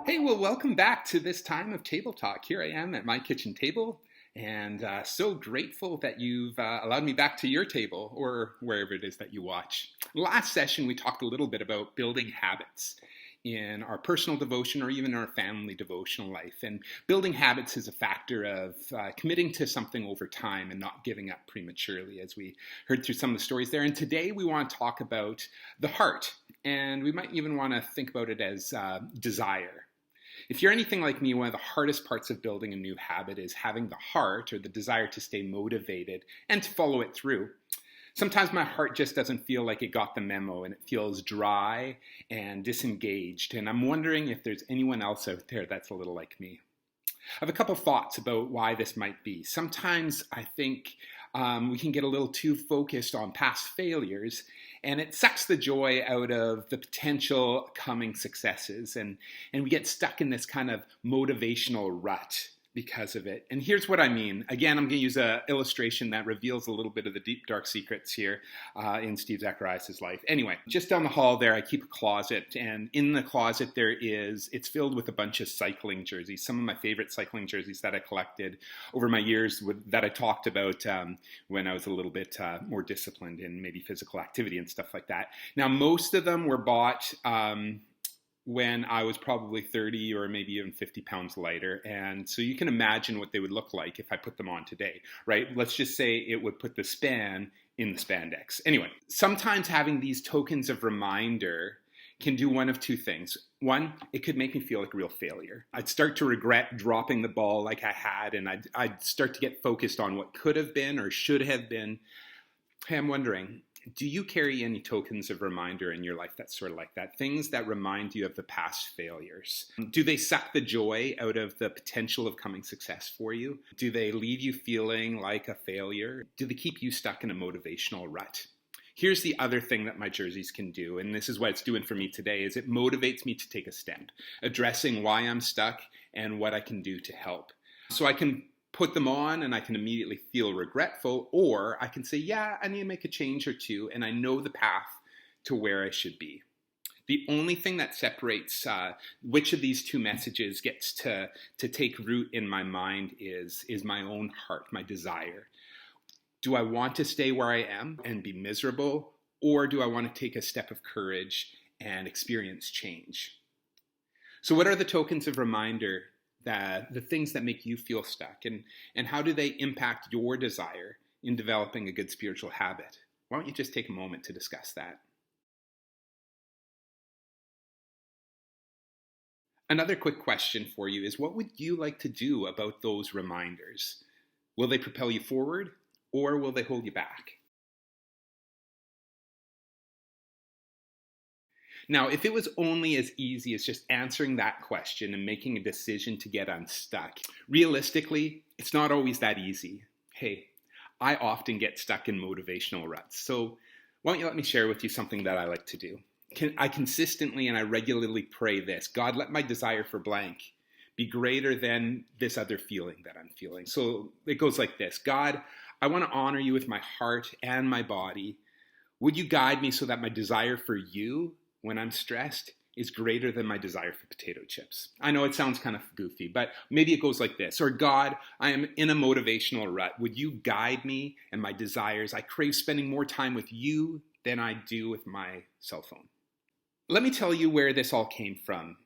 Hey, well, welcome back to this time of Table Talk. Here I am at my kitchen table, and so grateful that you've allowed me back to your table or wherever it is that you watch. Last session, we talked a little bit about building habits in our personal devotion or even our family devotional life. And building habits is a factor of committing to something over time and not giving up prematurely, as we heard through some of the stories there. And today we want to talk about the heart, and we might even want to think about it as desire. If you're anything like me, one of the hardest parts of building a new habit is having the heart or the desire to stay motivated and to follow it through. Sometimes my heart just doesn't feel like it got the memo and it feels dry and disengaged. And I'm wondering if there's anyone else out there that's a little like me. I have a couple thoughts about why this might be. Sometimes I think we can get a little too focused on past failures, and it sucks the joy out of the potential coming successes, and we get stuck in this kind of motivational rut because of it. And here's what I mean. Again, I'm going to use an illustration that reveals a little bit of the deep, dark secrets here in Steve Zacharias' life. Anyway, just down the hall there, I keep a closet, and in the closet it's filled with a bunch of cycling jerseys, some of my favorite cycling jerseys that I collected over my years that I talked about when I was a little bit more disciplined in maybe physical activity and stuff like that. Now, most of them were bought when I was probably 30 or maybe even 50 pounds lighter. And so you can imagine what they would look like if I put them on today, right? Let's just say it would put the span in the spandex. Anyway, sometimes having these tokens of reminder can do one of two things. One, it could make me feel like a real failure. I'd start to regret dropping the ball like I had, and I'd start to get focused on what could have been or should have been. Hey, I'm wondering, do you carry any tokens of reminder in your life that's sort of like that? Things that remind you of the past failures? Do they suck the joy out of the potential of coming success for you? Do they leave you feeling like a failure? Do they keep you stuck in a motivational rut? Here's the other thing that my jerseys can do, and this is what it's doing for me today, is it motivates me to take a step, addressing why I'm stuck and what I can do to help. So I can put them on and I can immediately feel regretful, or I can say, yeah, I need to make a change or two, and I know the path to where I should be. The only thing that separates which of these two messages gets to take root in my mind is my own heart, my desire. Do I want to stay where I am and be miserable, or do I want to take a step of courage and experience change? So what are the tokens of reminder, the things that make you feel stuck, and how do they impact your desire in developing a good spiritual habit? Why don't you just take a moment to discuss that? Another quick question for you is, what would you like to do about those reminders? Will they propel you forward, or will they hold you back? Now, if it was only as easy as just answering that question and making a decision to get unstuck, realistically, it's not always that easy. Hey, I often get stuck in motivational ruts. So why don't you let me share with you something that I like to do? I consistently and I regularly pray this: God, let my desire for blank be greater than this other feeling that I'm feeling. So it goes like this: God, I want to honor you with my heart and my body. Would you guide me so that my desire for you when I'm stressed is greater than my desire for potato chips? I know it sounds kind of goofy, but maybe it goes like this. Or, God, I am in a motivational rut. Would you guide me and my desires? I crave spending more time with you than I do with my cell phone. Let me tell you where this all came from.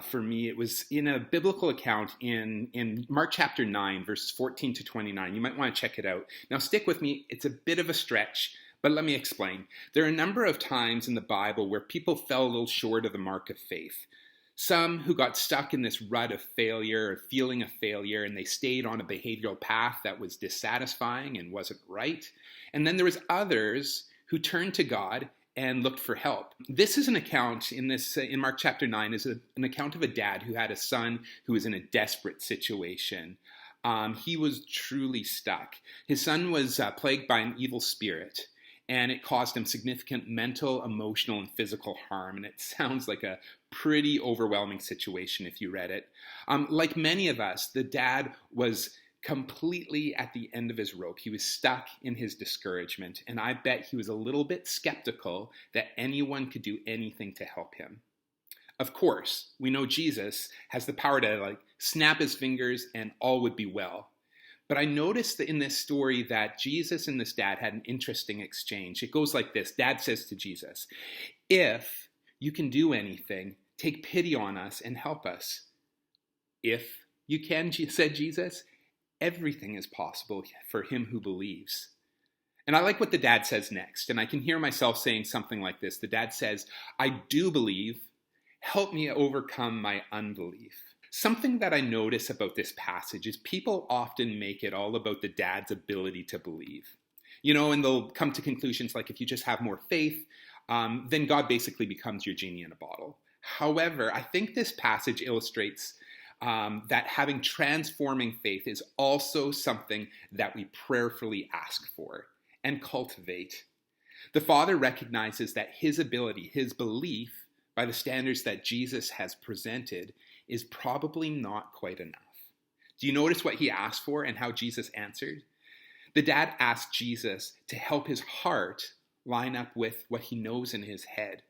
For me, it was in a biblical account in Mark chapter 9, verses 14 to 29. You might want to check it out. Now, stick with me. It's a bit of a stretch, but let me explain. There are a number of times in the Bible where people fell a little short of the mark of faith. Some who got stuck in this rut of failure or feeling a failure, and they stayed on a behavioral path that was dissatisfying and wasn't right. And then there was others who turned to God and looked for help. This is an account in Mark chapter 9 is an account of a dad who had a son who was in a desperate situation. He was truly stuck. His son was plagued by an evil spirit, and it caused him significant mental, emotional, and physical harm. And it sounds like a pretty overwhelming situation if you read it. Like many of us, the dad was completely at the end of his rope. He was stuck in his discouragement, and I bet he was a little bit skeptical that anyone could do anything to help him. Of course, we know Jesus has the power to snap his fingers and all would be well. But I noticed that in this story that Jesus and this dad had an interesting exchange. It goes like this. Dad says to Jesus, "If you can do anything, take pity on us and help us." "If you can," said Jesus, "everything is possible for him who believes." And I like what the dad says next. And I can hear myself saying something like this. The dad says, "I do believe. Help me overcome my unbelief." Something that I notice about this passage is people often make it all about the dad's ability to believe. And they'll come to conclusions like if you just have more faith, then God basically becomes your genie in a bottle. However, I think this passage illustrates that having transforming faith is also something that we prayerfully ask for and cultivate. The Father recognizes that his ability, his belief, by the standards that Jesus has presented, is probably not quite enough. Do you notice what he asked for and how Jesus answered? The dad asked Jesus to help his heart line up with what he knows in his head.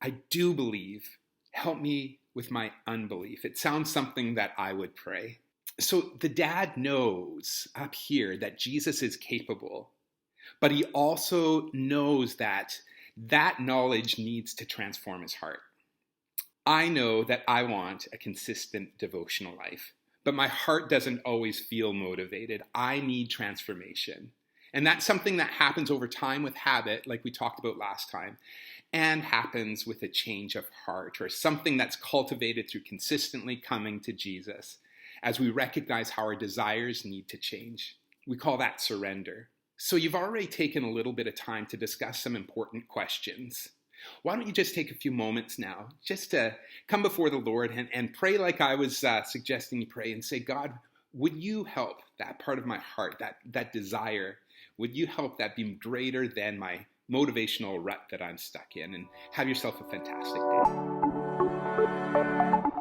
"I do believe. Help me with my unbelief." It sounds something that I would pray. So the dad knows up here that Jesus is capable, but he also knows that knowledge needs to transform his heart. I know that I want a consistent devotional life, but my heart doesn't always feel motivated. I need transformation. And that's something that happens over time with habit, like we talked about last time, and happens with a change of heart, or something that's cultivated through consistently coming to Jesus as we recognize how our desires need to change. We call that surrender. So you've already taken a little bit of time to discuss some important questions. Why don't you just take a few moments now just to come before the Lord and pray like I was suggesting you pray, and say, "God, would you help that part of my heart, that desire, would you help that be greater than my motivational rut that I'm stuck in?" And have yourself a fantastic day.